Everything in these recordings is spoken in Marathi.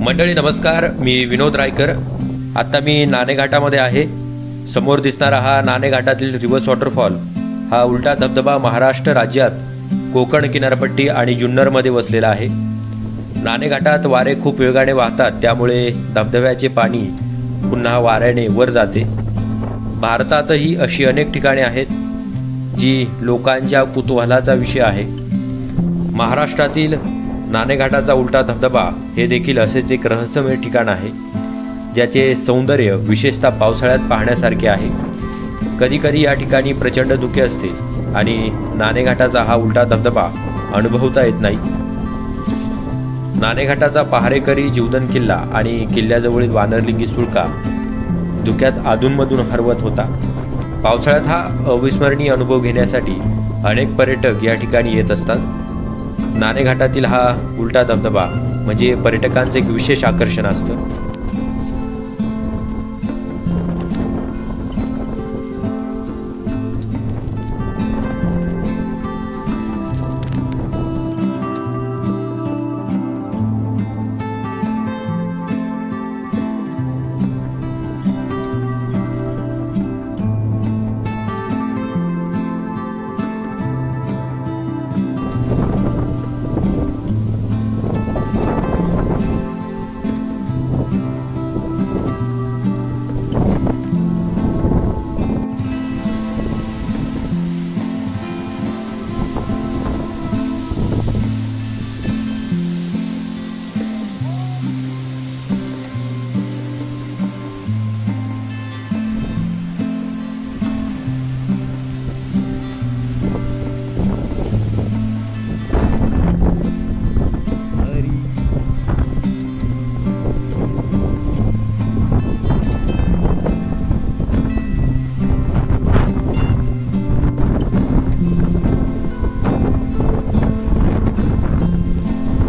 मंडळी नमस्कार, मी विनोद रायकर। आता मी नाणेघाटामध्ये आहे। समोर दिसणारा हा नाणेघाटातील रिव्हर्स वॉटरफॉल हा उलटा धबधबा महाराष्ट्र राज्यात कोकण किनारपट्टी आणि जुन्नरमध्ये वसलेला आहे। नाणेघाटात वारे खूप वेगाने वाहतात, त्यामुळे धबधब्याचे पाणी पुन्हा वाऱ्याने वर जाते। भारतातही अशी अनेक ठिकाणे आहेत जी लोकांच्या कुतूहलाचा विषय आहे। महाराष्ट्रातील नाणेघाटाचा उलटा धबधबा हे देखील असेच एक रहस्यमय ठिकाण आहे, ज्याचे सौंदर्य विशेषतः पावसाळ्यात पाहण्यासारखे आहे। कधीकधी या ठिकाणी प्रचंड धुके असते आणि नाणेघाटाचा हा उलटा धबधबा अनुभवता येत नाही। नाणेघाटाचा पहारेकरी जीवदन किल्ला आणि किल्ल्याजवळील वानरलिंगी सुळका धुक्यात अधूनमधून हरवत होता। पावसाळ्यात हा अविस्मरणीय अनुभव घेण्यासाठी अनेक पर्यटक या ठिकाणी येत असतात। नाणेघाटातील हा उलटा धबधबा म्हणजे पर्यटकांचे एक विशेष आकर्षण असतं।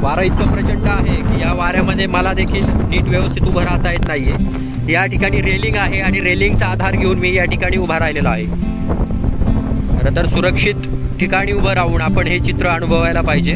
वारा इतकं प्रचंड आहे की या वाऱ्यामध्ये मला देखील नीट व्यवस्थित उभं राहता येत नाहीये। या ठिकाणी रेलिंग आहे आणि रेलिंगचा आधार घेऊन मी या ठिकाणी उभा राहिलेलो आहे। खरं तर सुरक्षित ठिकाणी उभं राहून आपण हे चित्र अनुभवायला पाहिजे।